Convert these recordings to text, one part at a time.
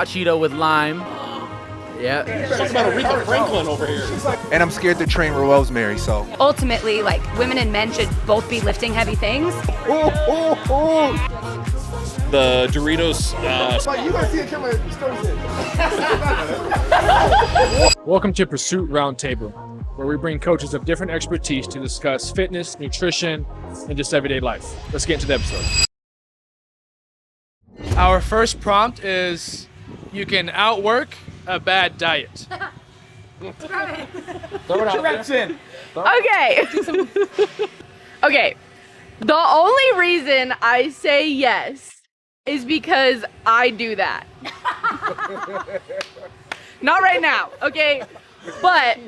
hot Cheeto with lime. Yeah. Talk about Aretha Franklin over here. And I'm scared to train Rosemary, so. Ultimately, like, women and men should both be lifting heavy things. The Doritos. You gotta see the camera. Welcome to Pursuit Roundtable, where we bring coaches of different expertise to discuss fitness, nutrition, and just everyday life. Let's get into the episode. Our first prompt is, you can outwork a bad diet. Okay. Okay. The only reason I say yes is because I do that. Not right now, okay? But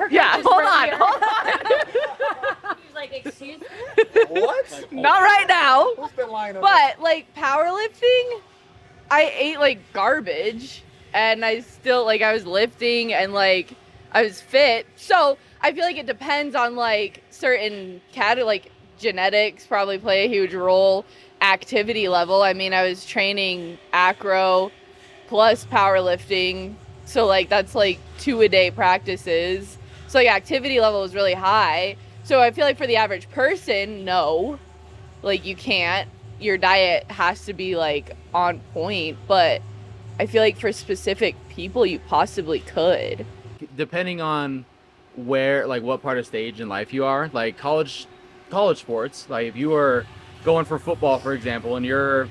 yeah, hold on. He's like, excuse me? What? Not right now. Who's been lying about But like powerlifting, I ate like garbage, and I still like I was lifting and like I was fit. So I feel like it depends on like certain like genetics probably play a huge role. Activity level. I mean, I was training acro plus powerlifting. So like that's like 2-a-day practices. So like activity level is really high. So I feel like for the average person, no, like you can't. Your diet has to be like on point, but I feel like for specific people, you possibly could. Depending on where, like what part of stage in life you are, like college sports, like if you are going for football, for example, and you're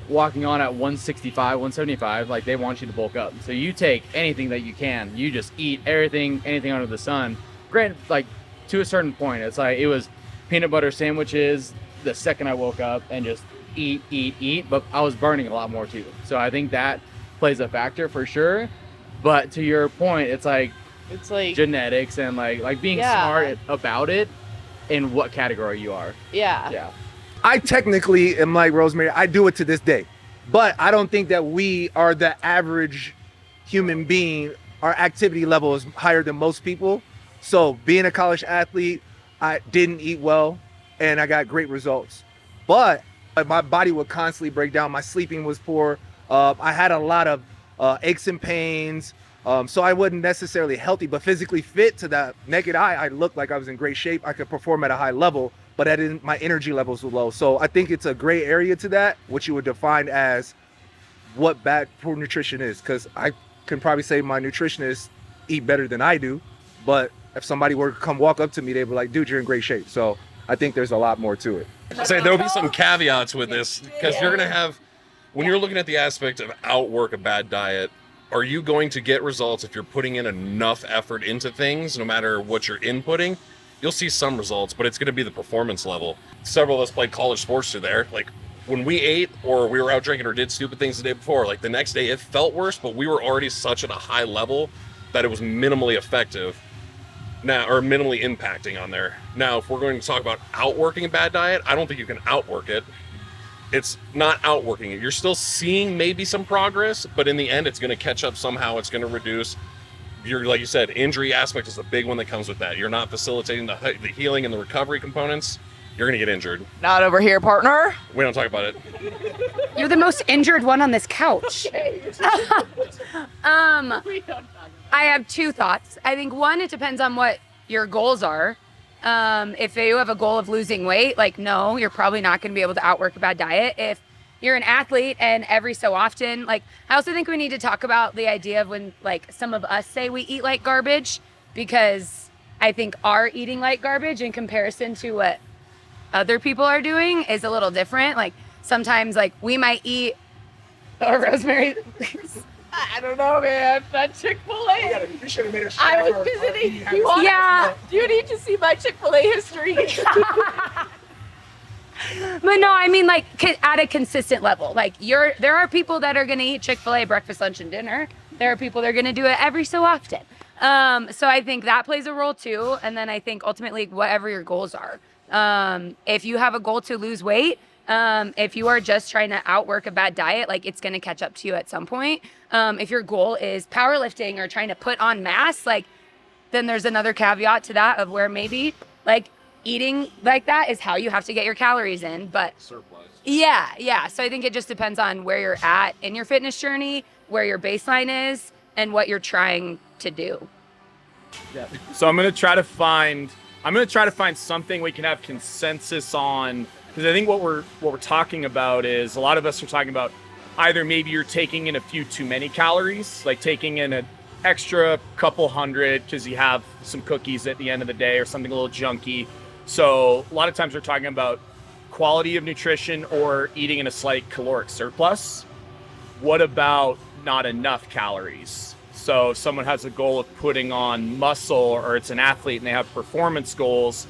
walking on at 165, 175, like they want you to bulk up. So you take anything that you can. You just eat anything under the sun. Granted, like to a certain point, it's like it was peanut butter sandwiches the second I woke up and just eat, but I was burning a lot more too. So I think that plays a factor for sure. But to your point, it's like genetics and like being smart about it in what category you are. Yeah. I technically am like Rosemary. I do it to this day, but I don't think that we are the average human being. Our activity level is higher than most people. So being a college athlete, I didn't eat well and I got great results, but my body would constantly break down. My sleeping was poor. I had a lot of aches and pains. So I wasn't necessarily healthy, but physically fit to the naked eye. I looked like I was in great shape. I could perform at a high level, but my energy levels were low. So I think it's a gray area to that, which you would define as what bad poor nutrition is. Because I can probably say my nutritionists eat better than I do, but if somebody were to come walk up to me, they'd be like, dude, you're in great shape. So I think there's a lot more to it. Say there'll be some caveats with this, because you're gonna have, when you're looking at the aspect of outwork a bad diet, are you going to get results if you're putting in enough effort into things, no matter what you're inputting? You'll see some results, but it's going to be the performance level. Several of us played college sports through there. Like when we ate or we were out drinking or did stupid things the day before, like the next day it felt worse, but we were already such at a high level that it was minimally effective now, or minimally impacting on there. Now, if we're going to talk about outworking a bad diet, I don't think you can outwork it. It's not outworking it. You're still seeing maybe some progress, but in the end, it's going to catch up somehow. It's going to reduce. Like you said, injury aspect is the big one that comes with that. You're not facilitating the healing and the recovery components. You're going to get injured. Not over here, partner. We don't talk about it. You're the most injured one on this couch. I have two thoughts. I think one, it depends on what your goals are. If you have a goal of losing weight, like no, you're probably not going to be able to outwork a bad diet. If you're an athlete and every so often, like I also think we need to talk about the idea of when like some of us say we eat like garbage, because I think our eating like garbage in comparison to what other people are doing is a little different. Like sometimes like we might eat, or Rosemary, I don't know, man. That Chick-fil-A. You should have made a I was visiting. You need to see my Chick-fil-A history. But no, I mean like at a consistent level. Like there are people that are going to eat Chick-fil-A breakfast, lunch, and dinner. There are people that are going to do it every so often. So I think that plays a role too. And then I think ultimately whatever your goals are. If you have a goal to lose weight, if you are just trying to outwork a bad diet, like it's going to catch up to you at some point. If your goal is powerlifting or trying to put on mass, like then there's another caveat to that of where maybe like eating like that is how you have to get your calories in. But Surplus. yeah. So I think it just depends on where you're at in your fitness journey, where your baseline is, and what you're trying to do. So I'm gonna try to find something we can have consensus on, because I think what we're talking about is a lot of us are talking about either maybe you're taking in a few too many calories, like taking in an extra couple hundred because you have some cookies at the end of the day or something a little junky. So a lot of times we're talking about quality of nutrition or eating in a slight caloric surplus. What about not enough calories? So if someone has a goal of putting on muscle, or it's an athlete and they have performance goals,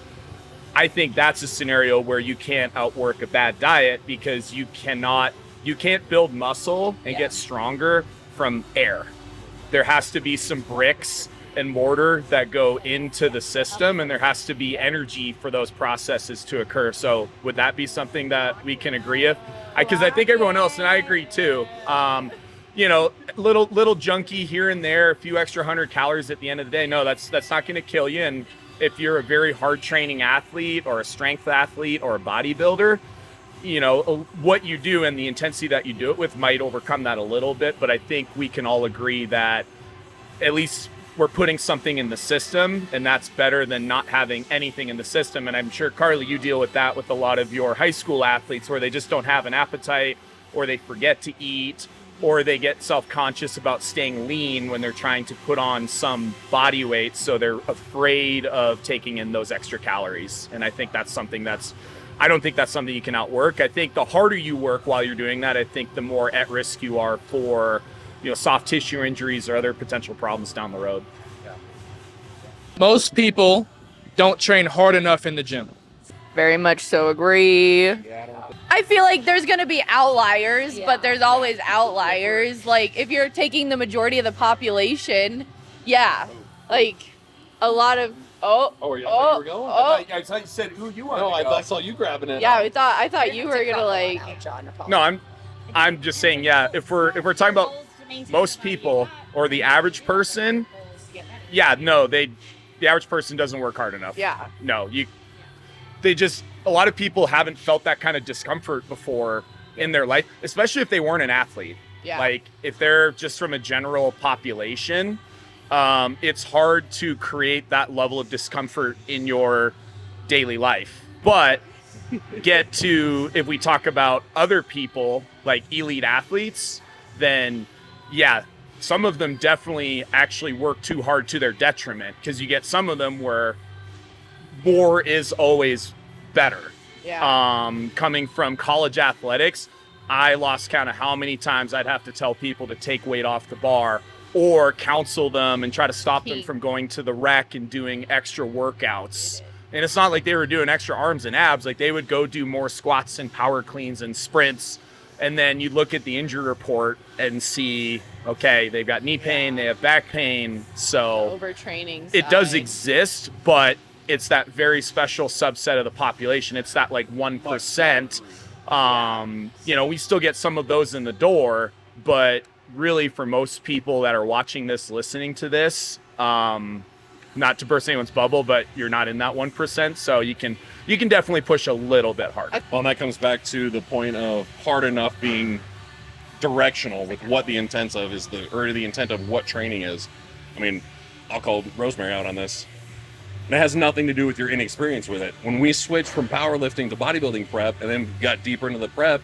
I think that's a scenario where you can't outwork a bad diet, because you can't build muscle and get stronger from air. There has to be some bricks and mortar that go into the system, and there has to be energy for those processes to occur. So would that be something that we can agree with? Because I think everyone else, and I agree too, little junky here and there, a few extra 100 calories at the end of the day, no, that's not going to kill you. And if you're a very hard training athlete or a strength athlete or a bodybuilder, what you do and the intensity that you do it with might overcome that a little bit. But I think we can all agree that at least we're putting something in the system, and that's better than not having anything in the system. And I'm sure, Carly, you deal with that with a lot of your high school athletes, where they just don't have an appetite, or they forget to eat, or they get self-conscious about staying lean when they're trying to put on some body weight, so they're afraid of taking in those extra calories. And I think that's something I don't think that's something you can outwork. I think the harder you work while you're doing that, I think the more at risk you are for, soft tissue injuries or other potential problems down the road. Most people don't train hard enough in the gym. Very much so agree. I feel like there's going to be outliers, but there's always outliers. Like, if you're taking the majority of the population, like a lot of Oh, yeah, you were going? I thought you said who you want. No, I saw you grabbing it. Yeah, I thought you were gonna like. No, I'm just saying, if we're talking about most people or the average person, the average person doesn't work hard enough. Yeah. No, a lot of people haven't felt that kind of discomfort before in their life, especially if they weren't an athlete. Yeah. Like, if they're just from a general population, it's hard to create that level of discomfort in your daily life. But if we talk about other people, like elite athletes, then some of them definitely actually work too hard to their detriment, because you get some of them where more is always better. Yeah. Coming from college athletics, I lost count of how many times I'd have to tell people to take weight off the bar, or counsel them and try to stop them from going to the rec and doing extra workouts. And it's not like they were doing extra arms and abs. Like, they would go do more squats and power cleans and sprints. And then you look at the injury report and see, okay, they've got knee pain, they have back pain. So Overtraining. it does exist, but it's that very special subset of the population. It's that like 1%. We still get some of those in the door, but really, for most people that are watching this, listening to this, not to burst anyone's bubble, but you're not in that 1%, so you can definitely push a little bit harder. Well, and that comes back to the point of hard enough being directional with what the intent of the intent of what training is. I mean, I'll call Rosemary out on this. And it has nothing to do with your inexperience with it. When we switched from powerlifting to bodybuilding prep and then got deeper into the prep,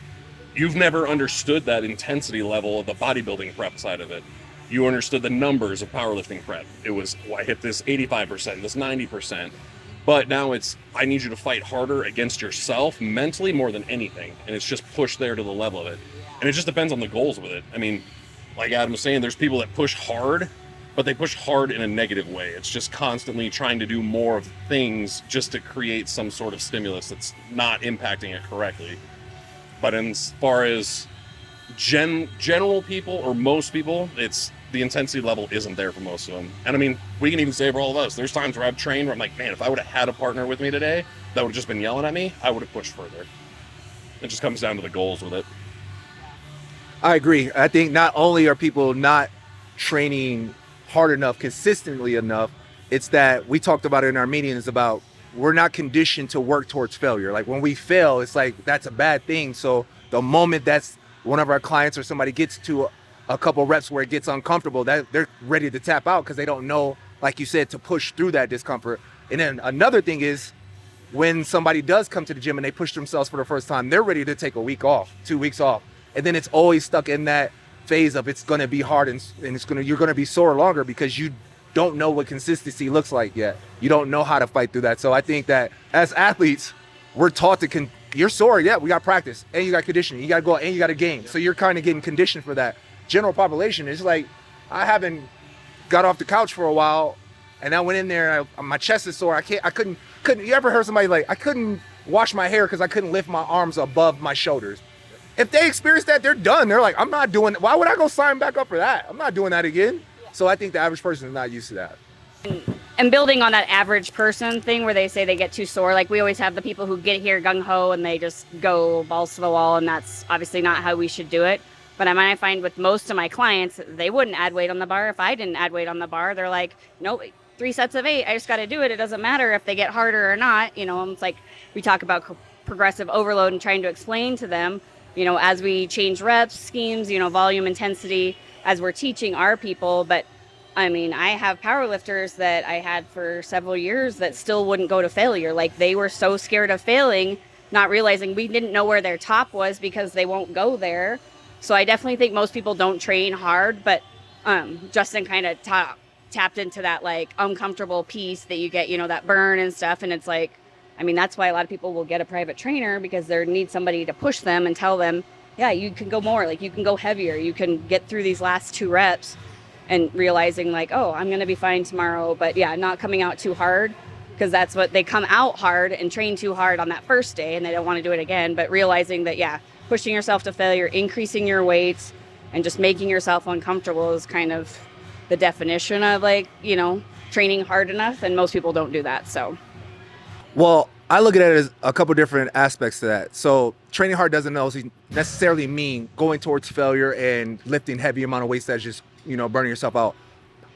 you've never understood that intensity level of the bodybuilding prep side of it. You understood the numbers of powerlifting prep. It was, I hit this 85%, this 90%. But now it's, I need you to fight harder against yourself mentally more than anything. And it's just pushed there to the level of it. And it just depends on the goals with it. I mean, like Adam was saying, there's people that push hard, but they push hard in a negative way. It's just constantly trying to do more of things just to create some sort of stimulus that's not impacting it correctly. But as far as general people or most people, it's the intensity level isn't there for most of them. And I mean, we can even say for all of us, there's times where I've trained where I'm like, man, if I would have had a partner with me today that would have just been yelling at me, I would have pushed further. It just comes down to the goals with it. I agree. I think not only are people not training hard enough, consistently enough, it's that we talked about it in our meetings about we're not conditioned to work towards failure. Like when we fail, it's like that's a bad thing. So the moment that's one of our clients or somebody gets to a couple reps where it gets uncomfortable, that they're ready to tap out because they don't know, like you said, to push through that discomfort. And then another thing is when somebody does come to the gym and they push themselves for the first time, they're ready to take a week off, 2 weeks off. And then it's always stuck in that phase of it's going to be hard and you're going to be sore longer because you don't know what consistency looks like yet. You don't know how to fight through that. So I think that as athletes, we're taught to you're sore, yeah, we got practice and you got conditioning, you got to go and you got to game. So you're kind of getting conditioned for that. General population is like, I haven't got off the couch for a while and I went in there and my chest is sore. I couldn't, you ever heard somebody like, I couldn't wash my hair because I couldn't lift my arms above my shoulders. If they experience that, they're done. They're like, I'm not doing, why would I go sign back up for that? I'm not doing that again. So I think the average person is not used to that. And building on that average person thing where they say they get too sore, like we always have the people who get here gung-ho and they just go balls to the wall, and that's obviously not how we should do it. But I find with most of my clients, they wouldn't add weight on the bar if I didn't add weight on the bar. They're like, nope, 3 sets of 8, I just got to do it. It doesn't matter if they get harder or not. You know, it's like we talk about progressive overload and trying to explain to them, you know, as we change reps, schemes, you know, volume, intensity, as we're teaching our people. But I mean, I have powerlifters that I had for several years that still wouldn't go to failure. Like they were so scared of failing, not realizing we didn't know where their top was because they won't go there. So I definitely think most people don't train hard, but Justin kind of tapped into that like uncomfortable piece that you get, you know, that burn and stuff. And it's like, I mean, that's why a lot of people will get a private trainer because they need somebody to push them and tell them, yeah, you can go more, like you can go heavier, you can get through these last 2 reps, and realizing like, oh, I'm going to be fine tomorrow. But yeah, not coming out too hard, because that's what they come out hard and train too hard on that first day and they don't want to do it again. But realizing that, yeah, pushing yourself to failure, increasing your weights, and just making yourself uncomfortable is kind of the definition of like, you know, training hard enough. And most people don't do that. So, well, I look at it as a couple different aspects to that. So training hard doesn't necessarily mean going towards failure and lifting heavy amount of weights that's just, you know, burning yourself out.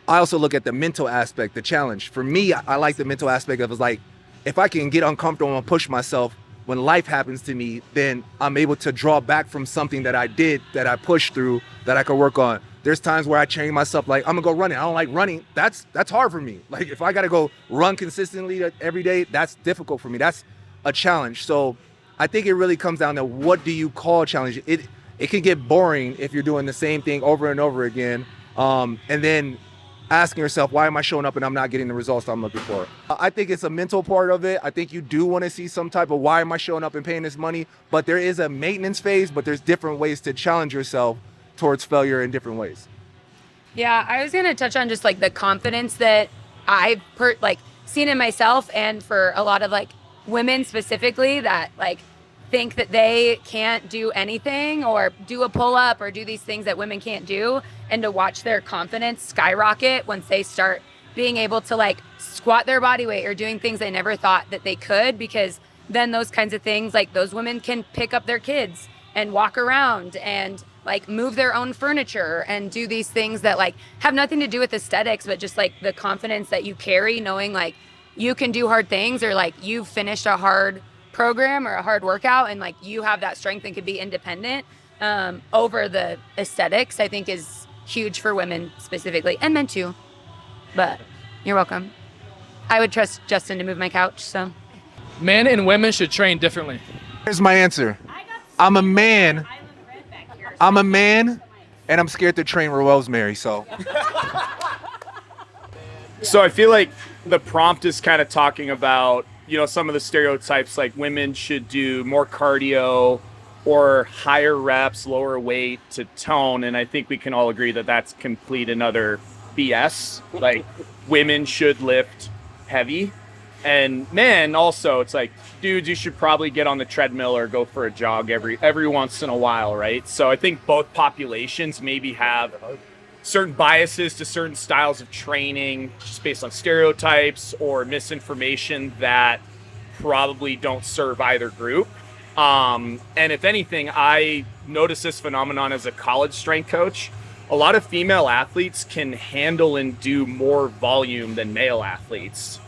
I also look at the mental aspect, the challenge. For me, I like the mental aspect of it, like, if I can get uncomfortable and push myself when life happens to me, then I'm able to draw back from something that I did, that I pushed through, that I could work on. There's times where I train myself like, I'm gonna go running. I don't like running. That's hard for me. Like if I gotta go run consistently every day, that's difficult for me. That's a challenge. So I think it really comes down to what do you call challenge? It can get boring if you're doing the same thing over and over again. And then asking yourself, why am I showing up and I'm not getting the results I'm looking for? I think it's a mental part of it. I think you do want to see some type of why am I showing up and paying this money? But there is a maintenance phase, but there's different ways to challenge yourself towards failure in different ways. Yeah, I was going to touch on just like the confidence that I've seen in myself, and for a lot of like women specifically that like think that they can't do anything or do a pull-up or do these things that women can't do, and to watch their confidence skyrocket once they start being able to like squat their body weight or doing things they never thought that they could, because then those kinds of things, like those women can pick up their kids and walk around and like move their own furniture and do these things that like have nothing to do with aesthetics, but just like the confidence that you carry, knowing like you can do hard things, or like you've finished a hard program or a hard workout and like you have that strength and can be independent over the aesthetics, I think is huge for women specifically, and men too. But you're welcome. I would trust Justin to move my couch, so. Men and women should train differently. Here's my answer. I'm a man, and I'm scared to train Rosemary, so. So I feel like the prompt is kind of talking about, you know, some of the stereotypes, like women should do more cardio or higher reps, lower weight to tone. And I think we can all agree that that's complete and utter BS. Like women should lift heavy, and men also, it's like, dudes, you should probably get on the treadmill or go for a jog every once in a while, right? So I think both populations maybe have certain biases to certain styles of training just based on stereotypes or misinformation that probably don't serve either group. And if anything, I notice this phenomenon as a college strength coach. A lot of female athletes can handle and do more volume than male athletes.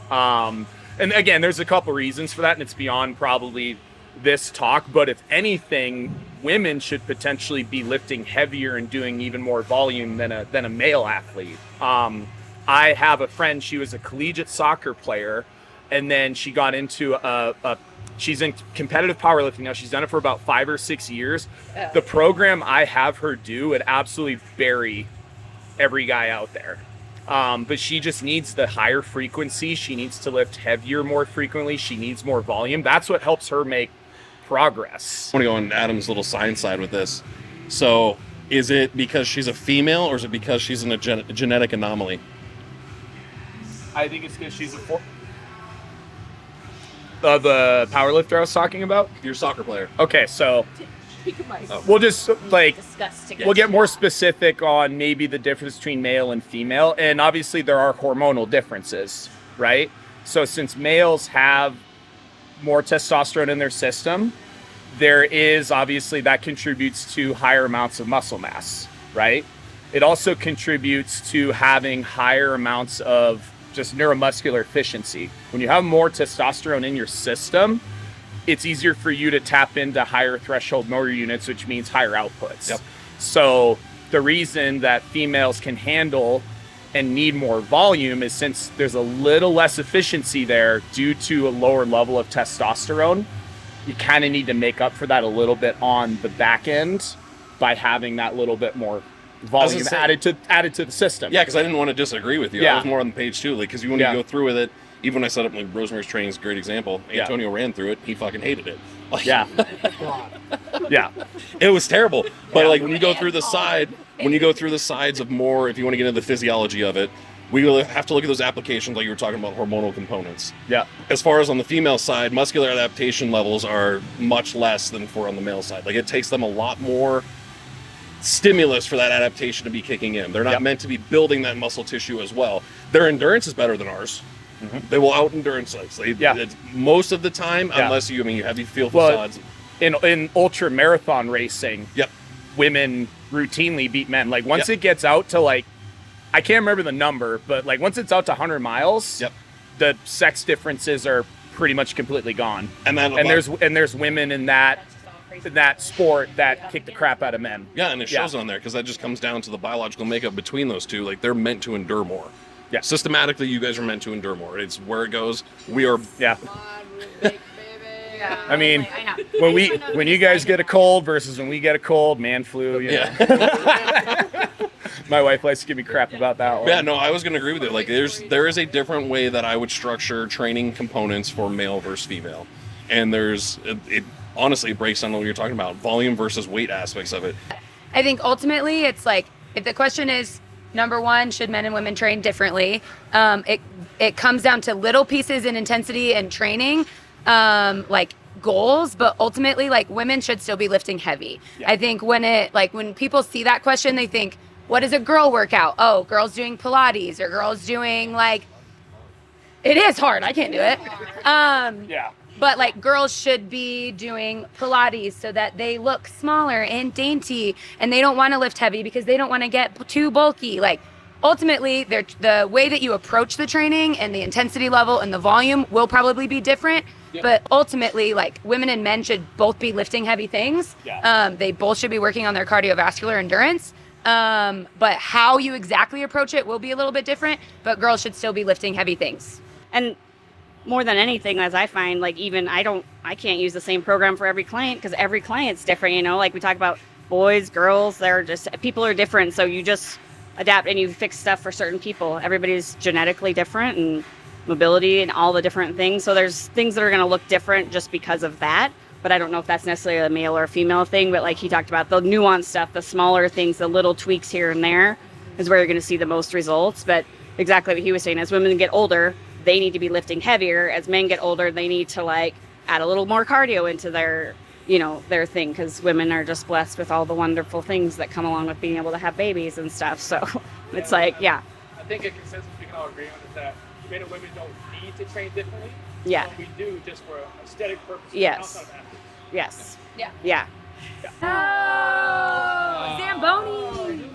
and again, there's a couple reasons for that, and it's beyond probably this talk, but if anything, women should potentially be lifting heavier and doing even more volume than a male athlete. I have a friend, she was a collegiate soccer player, and then she got into she's in competitive powerlifting now. She's done it for about 5 or 6 years. The program I have her do would absolutely bury every guy out there. But she just needs the higher frequency. She needs to lift heavier more frequently. She needs more volume. That's what helps her make progress. I want to go on Adam's little science side with this. So is it because she's a female, or is it because she's in a genetic anomaly? I think it's because she's the powerlifter I was talking about. You're a soccer player. Okay, so we'll just we'll get more specific on maybe the difference between male and female, and obviously there are hormonal differences, right? So since males have more testosterone in their system, there is obviously that contributes to higher amounts of muscle mass, right? It also contributes to having higher amounts of just neuromuscular efficiency. When you have more testosterone in your system, it's easier for you to tap into higher threshold motor units, which means higher outputs. Yep. So the reason that females can handle and need more volume is since there's a little less efficiency there due to a lower level of testosterone, you kind of need to make up for that a little bit on the back end by having that little bit more volume added to the system. Yeah, because I didn't want to disagree with you. Yeah. I was more on the page too, like, because you want to go through with it. Even when I set up, like, Rosemary's Training is a great example. Antonio ran through it. He fucking hated it. Like, yeah. Yeah. It was terrible. But like when you go through the sides of more, if you want to get into the physiology of it, we will have to look at those applications like you were talking about, hormonal components. Yeah. As far as on the female side, muscular adaptation levels are much less than for on the male side. Like, it takes them a lot more stimulus for that adaptation to be kicking in. They're not meant to be building that muscle tissue as well. Their endurance is better than ours. Mm-hmm. They will out endurance us. Most of the time, unless you have these feel facades. In ultra marathon racing, women routinely beat men. Like, once it gets out to, like, I can't remember the number, but like once it's out to 100 miles, the sex differences are pretty much completely gone. And there's women in that sport that kick the crap out of men. Yeah, and it shows on there because that just comes down to the biological makeup between those two. Like, they're meant to endure more. Yeah, systematically, you guys are meant to endure more. It's where it goes. We are. Yeah. I mean, when you guys get a cold versus when we get a cold, man flu. You know. My wife likes to give me crap about that one. Yeah, no, I was going to agree with it. Like, there is a different way that I would structure training components for male versus female, and it honestly breaks down what you're talking about, volume versus weight aspects of it. I think ultimately it's like, if the question is, number one, should men and women train differently? It comes down to little pieces in intensity and training, like goals, but ultimately, like, women should still be lifting heavy. Yeah. I think when people see that question, they think, what is a girl workout? Oh, girls doing Pilates, or girls doing, like, it is hard. I can't do it. But like, girls should be doing Pilates so that they look smaller and dainty, and they don't want to lift heavy because they don't want to get too bulky. Like, ultimately, the way that you approach the training and the intensity level and the volume will probably be different. Yep. But ultimately, like, women and men should both be lifting heavy things. Yeah. They both should be working on their cardiovascular endurance. But how you exactly approach it will be a little bit different, but girls should still be lifting heavy things. And more than anything, as I find, like, even I can't use the same program for every client because every client's different, you know, like we talk about boys, girls, people are different. So you just adapt and you fix stuff for certain people. Everybody's genetically different, and mobility and all the different things. So there's things that are going to look different just because of that. But I don't know if that's necessarily a male or a female thing. But like he talked about, the nuanced stuff, the smaller things, the little tweaks here and there is where you're going to see the most results. But exactly what he was saying, as women get older, they need to be lifting heavier. As men get older, they need to, like, add a little more cardio into their thing, because women are just blessed with all the wonderful things that come along with being able to have babies and stuff. So it's like, I think a consensus we can all agree on is that men and women don't need to train differently. Yeah. But we do just for aesthetic purposes. Yes. Yes. Yeah. Yeah. Oh, Zamboni.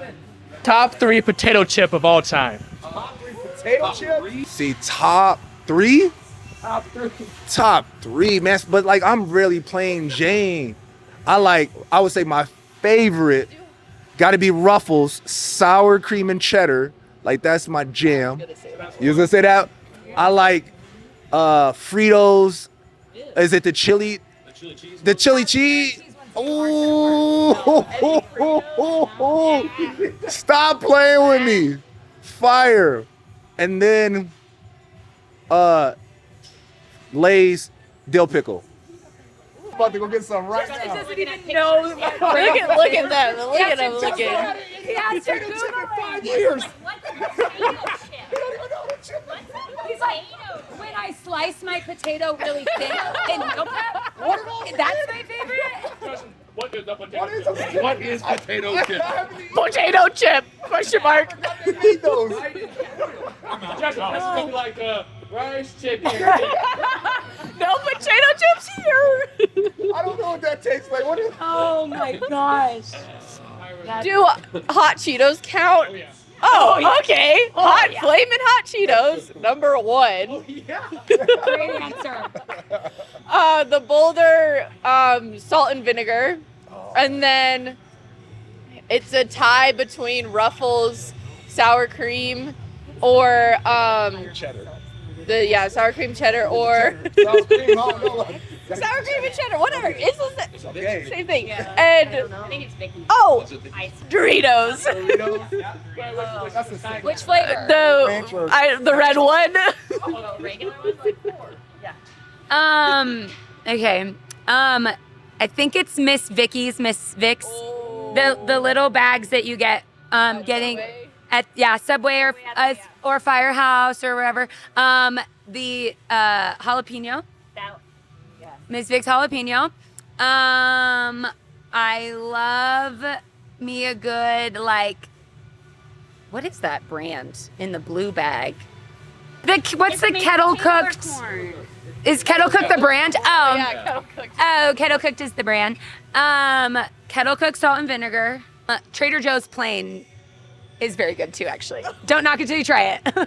Top 3 potato chip of all time. Potato chip? See, top 3? Top three, man. But like, I'm really plain Jane. I would say my favorite got to be Ruffles, sour cream and cheddar. Like, that's my jam. You was gonna say that? I like Fritos. Is it the chili? The chili cheese. Oh, stop playing with me. Fire. And then Lay's dill pickle. About to go get some right now. Look at them. Look at them looking. He has to Google it. Years. He's like, when I slice my potato really thin in milk, that's my favorite. What is the potato? What is potato chip? Potato chip? Question mark. Eat those. This is gonna be like rice chicken. No potato chips here. I don't know what that tastes like. What is? Oh my gosh. Do hot Cheetos count? Oh, yeah. Oh, okay. Flamin' hot Cheetos, number one. Great answer. The Boulder salt and vinegar, and then it's a tie between Ruffles sour cream or Cheddar. sour cream cheddar or Sour cream. sour cream and cheddar, whatever. It's the Okay. same thing. And I think it's Vicky. Doritos, That's the same. Which flavor? the red one. Regular ones like 4. Okay. I think it's Miss Vicky's, Miss Vic's. The little bags that you get getting at Subway or Firehouse or wherever. The jalapeno. Miss Vic's jalapeno. I love me a good, like, what is that brand in the blue bag? What's the kettle cooked? Is Kettle Cooked the brand? Oh, Yeah, kettle cooked. Oh, Kettle Cooked is the brand. Kettle Cooked salt and vinegar. Trader Joe's plain is very good too, actually. Don't knock it till you try it. It's good.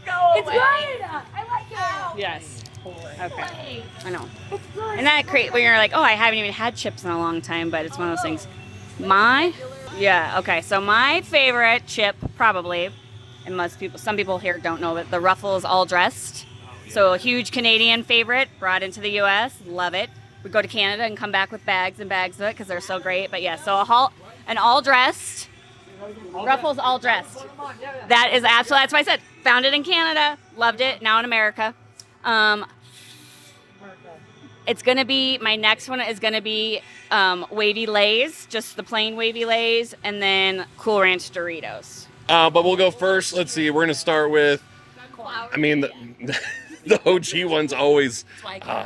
I like it. Yes. Okay. I know. And that create when you're like, oh, I haven't even had chips in a long time, but it's one of those things. Okay. So my favorite chip, probably, and some people here don't know it, the Ruffles All Dressed. So a huge Canadian favorite, brought into the U.S. Love it. We go to Canada and come back with bags and bags of it because they're so great. But yeah, so an all dressed, Ruffles All Dressed. That is absolutely, that's why I said, found it in Canada, loved it, now in America. It's going to be, my next one is going to be Wavy Lays, just the plain Wavy Lays, and then Cool Ranch Doritos. But we'll go first. Let's see. We're going to start with, the OG one's always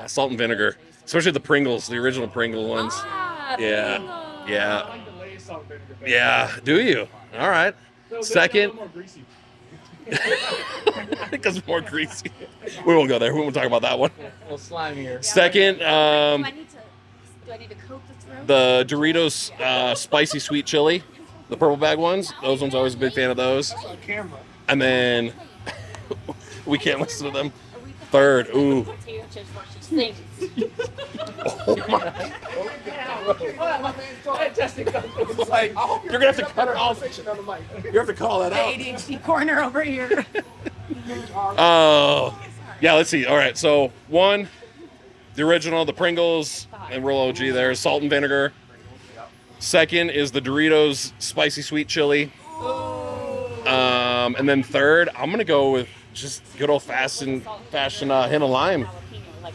salt and vinegar, especially the Pringles, the original Pringle ones. Yeah. Yeah. Do you? All right. Second. Because it's more greasy. We won't go there. We won't talk about that one. A little slimier. Second, Do I need to coat the throat? the Doritos spicy sweet chili, the purple bag ones. Those ones, always a big fan of those. And then we can't listen to them. Third, ooh. Potato chips versus things. Oh my. You're gonna have to cut it off. You have to call that out. ADHD corner over here. Oh, yeah. Let's see. All right. So one, the original, the Pringles, and real OG there, salt and vinegar. Second is the Doritos spicy sweet chili. And then third, I'm gonna go with just good old fashioned hint of lime.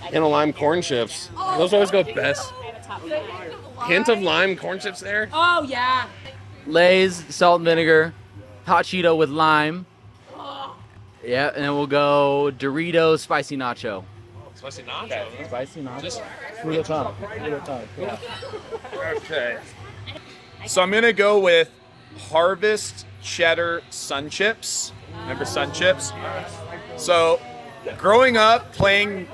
Hint of lime corn chips. Those always go best. Hint of lime corn chips there. Oh, yeah. Lay's salt and vinegar, hot Cheeto with lime. Yeah, and then we'll go Doritos spicy nacho. Spicy nacho. Spicy nacho. Just real time. Yeah. Okay. So I'm gonna go with Harvest Cheddar Sun Chips. Remember Sun Chips? So, growing up playing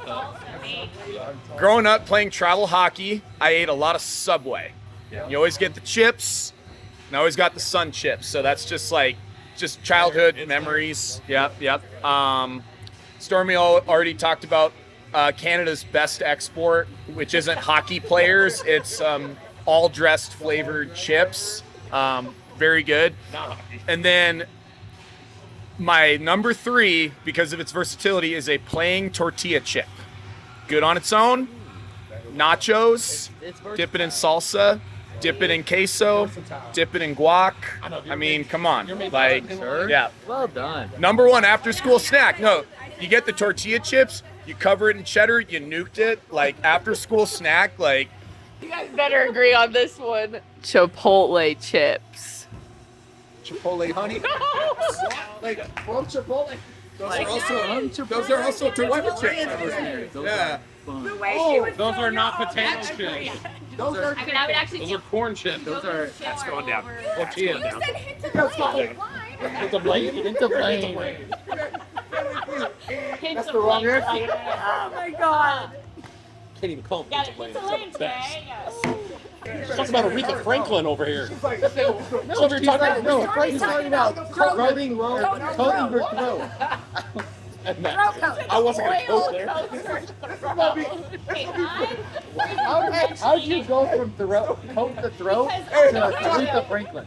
travel hockey, I ate a lot of Subway. You always get the chips, and I always got the Sun Chips. So that's just childhood memories. Yep. Stormy already talked about Canada's best export, which isn't hockey players. It's all dressed flavored chips. Very good. And then my number 3, because of its versatility, is a plain tortilla chip. Good on its own. Nachos, dip it in salsa, dip it in queso, dip it in guac. I mean, come on. Like, yeah. Well done. Number 1 after school snack. No, you get the tortilla chips, you cover it in cheddar, you nuked it. Like, after school snack, like. You guys better agree on this one. Chipotle chips. Chipotle honey. Like from Chipotle. Those are also tortilla chips. Yeah. The way she was Those so are not wrong. potato That's chips. great. Those are I mean, I would actually Those are corn chips. Those are. That's going down. You Tortilla down. said hint of blame. It's a blade. It's a blade. That's the wrong answer. Oh my god. Can't even call Yeah, it a blade. it's a lane today. Yes. Talk about Aretha Franklin over here. She's like, No, you're talking about He's talking about throat coating your throat. I wasn't gonna go there. How'd you go from coat the throat to Aretha Franklin?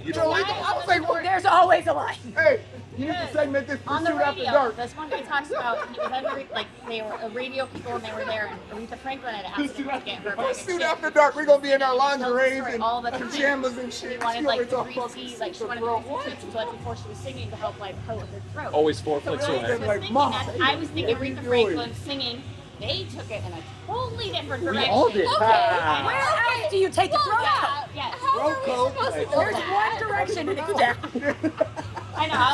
There's always a line. Hey, you need to segment this On the pursuit after radio, dark. this one guy talks about he was on the like they were radio people and they were there, and Aretha Franklin had asked him to get her back. Pursuit after dark. We're gonna be in our lingerie and all the pajamas and shit. She wanted She like always all 3 fucking C's, like she wanted throat. 3 C's so before she was singing to help like coat her throat. Always 4 So clicks really, away. I was Like, thinking Mom, that I was thinking what are you Aretha doing? Franklin singing. They took it in a totally different direction. all did. Okay, Ah. Where else do you take the throat out? Yes. Throat coat. Like, There's one direction and it's down. I know. I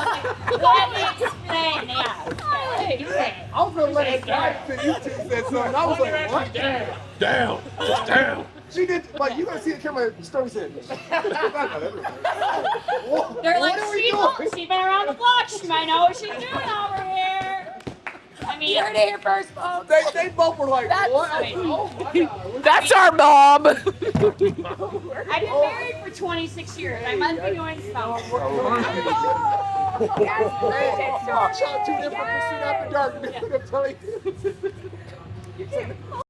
was like, let me explain. Yeah. Explain. I was gonna let it slide until you two said something. I was like, what? Down. Just down. She did, but you gotta see the camera. Stormy said, They're like, what she's been around the block. She might know what she's doing over here. I mean, You heard it here first, folks. They both were like, That's what? right. Oh my God. That's our mom. I've been married for 26 years. I must be doing something. Shot 2 different pursuit after dark. I'm telling you.